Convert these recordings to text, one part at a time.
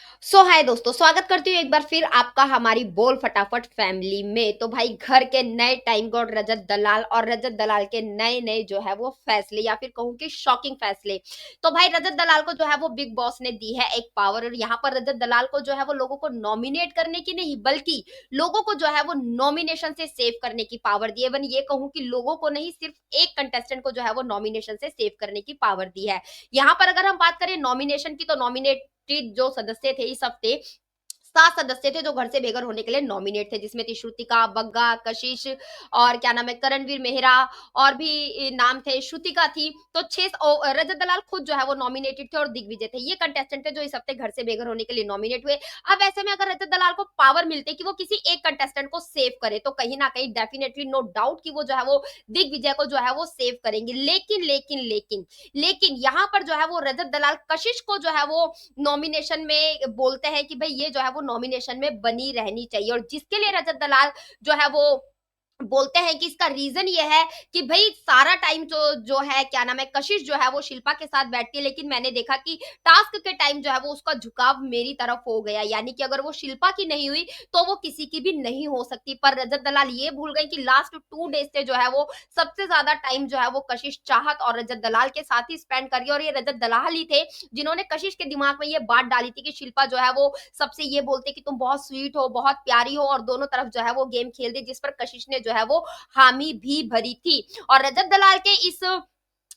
हाय दोस्तों, स्वागत करती हूँ एक बार फिर आपका हमारी बोल फटाफट फैमिली में। तो भाई घर के नए टाइम गॉड रजत दलाल और रजत दलाल के नए नए जो है वो फैसले या फिर कहूँ कि शॉकिंग फैसले। तो भाई रजत दलाल को जो है वो बिग बॉस ने दी है एक पावर, और यहाँ पर रजत दलाल को जो है वो लोगों को नॉमिनेट करने की नहीं बल्कि लोगों को जो है वो नॉमिनेशन से सेव करने की पावर दी है। वन ये कहूँ कि लोगों को नहीं, सिर्फ एक कंटेस्टेंट को जो है वो नॉमिनेशन से सेव करने की पावर दी है। यहाँ पर अगर हम बात करें नॉमिनेशन की, तो नॉमिनेट जो सदस्य थे इस हफ्ते 7 सदस्य थे जो घर से बेघर होने के लिए नॉमिनेट थे, जिसमें थी श्रुतिका, बग्गा, कशिश और क्या नाम है करणवीर मेहरा, और भी नाम थे, श्रुतिका थी। तो 6 रजत दलाल खुद जो है वो नॉमिनेटेड थे और दिग्विजय थे। ये कंटेस्टेंट थे जो इस हफ्ते घर से बेघर होने के लिए नॉमिनेट हुए। अब ऐसे में अगर रजत दलाल को पावर मिलती कि वो किसी एक कंटेस्टेंट को सेव करे, तो कहीं ना कहीं डेफिनेटली नो डाउट कि वो जो है वो दिग्विजय को जो है वो सेव करेंगे। लेकिन यहाँ पर जो है वो रजत दलाल कशिश को जो है वो नॉमिनेशन में बोलते हैं कि भाई ये जो है वो नॉमिनेशन में बनी रहनी चाहिए, और जिसके लिए रजत दलाल जो है वो बोलते हैं कि इसका रीजन ये है कि भाई सारा टाइम जो जो है क्या नाम है कशिश जो है वो शिल्पा के साथ बैठती है, लेकिन मैंने देखा कि टास्क के टाइम जो है वो उसका झुकाव मेरी तरफ हो गया, यानी कि अगर वो शिल्पा की नहीं हुई तो वो किसी की भी नहीं हो सकती। पर रजत दलाल ये भूल गई कि लास्ट 2 डेज से जो है वो सबसे ज्यादा टाइम जो है वो कशिश चाहत और रजत दलाल के साथ ही स्पेंड करी, और ये रजत दलाल ही थे जिन्होंने कशिश के दिमाग में ये बात डाली थी कि शिल्पा जो है वो सबसे ये बोलते कि तुम बहुत स्वीट हो, बहुत प्यारी हो, और दोनों तरफ जो है वो गेम खेल दी, जिस पर कशिश ने जो है वो हामी भी भरी थी। और रजत दलाल के इस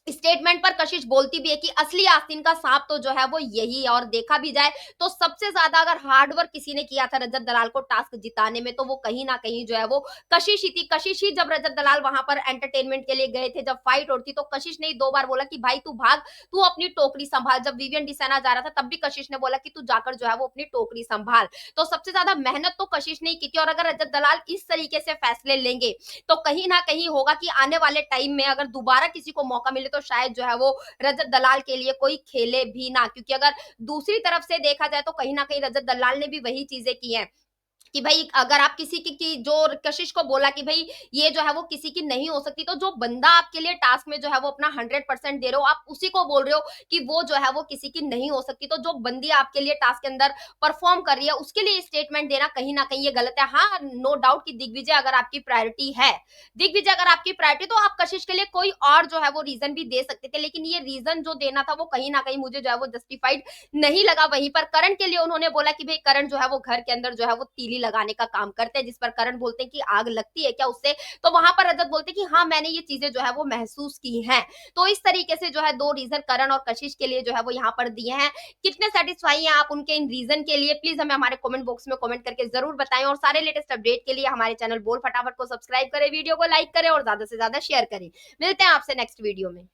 स्टेटमेंट पर कशिश बोलती भी है कि असली आस्तीन का सांप तो जो है वो यही है, और देखा भी जाए तो सबसे ज्यादा अगर हार्ड वर्क किसी ने किया था रजत दलाल को टास्क जिताने में, तो वो कहीं ना कहीं जो है वो कशिश ही थी। कशिश ही जब रजत दलाल वहां पर एंटरटेनमेंट के लिए गए थे, जब फाइट होती थी, तो कशिश ने 2 बार बोला कि भाई तू भाग, तू अपनी टोकरी संभाल। जब विवियन डिसाना जा रहा था तब भी कशिश ने बोला कि तू जाकर जो है वो अपनी टोकरी संभाल। तो सबसे ज्यादा मेहनत तो कशिश ने की थी, और अगर रजत दलाल इस तरीके से फैसले लेंगे तो कहीं ना कहीं होगा कि आने वाले टाइम में अगर दोबारा किसी को मौका मिले तो शायद जो है वो रजत दलाल के लिए कोई खेले भी ना, क्योंकि अगर दूसरी तरफ से देखा जाए तो कहीं ना कहीं रजत दलाल ने भी वही चीजें की हैं कि भाई अगर आप किसी की जो कशिश को बोला कि भाई ये जो है वो किसी की नहीं हो सकती, तो जो बंदा आपके लिए टास्क में जो है वो अपना 100% दे रहे हो, आप उसी को बोल रहे हो कि वो जो है वो किसी की नहीं हो सकती। तो जो बंदी आपके लिए टास्क के अंदर परफॉर्म कर रही है उसके लिए स्टेटमेंट देना कहीं ना कहीं ये गलत है। हाँ, नो डाउट कि दिग्विजय अगर आपकी प्रायोरिटी है, दिग्विजय अगर आपकी प्रायोरिटी, तो आप कशिश के लिए कोई और जो है वो रीजन भी दे सकते थे, लेकिन ये रीजन जो देना था वो कहीं ना कहीं मुझे जो है वो जस्टिफाइड नहीं लगा। वहीं पर करण के लिए उन्होंने बोला कि भाई करण जो है वो घर के अंदर जो है वो तीली लगाने का काम करते हैं, जिस पर करण बोलते हैं कि आग लगती है क्या उससे, तो वहां पर रजत बोलते हैं कि हाँ मैंने ये चीजें जो है वो महसूस की हैं। तो इस तरीके से जो है 2 रीजन करण और कशिश के लिए जो है वो यहाँ पर दिए हैं। कितने सेटिस्फाई हैं आप उनके इन रीजन के लिए, प्लीज हमें हमारे कमेंट बॉक्स में कमेंट करके जरूर बताएं, और सारे लेटेस्ट अपडेट के लिए हमारे चैनल बोल फटाफट को सब्सक्राइब करें, वीडियो को लाइक करें और ज्यादा से ज्यादा शेयर करें। मिलते हैं आपसे नेक्स्ट वीडियो में।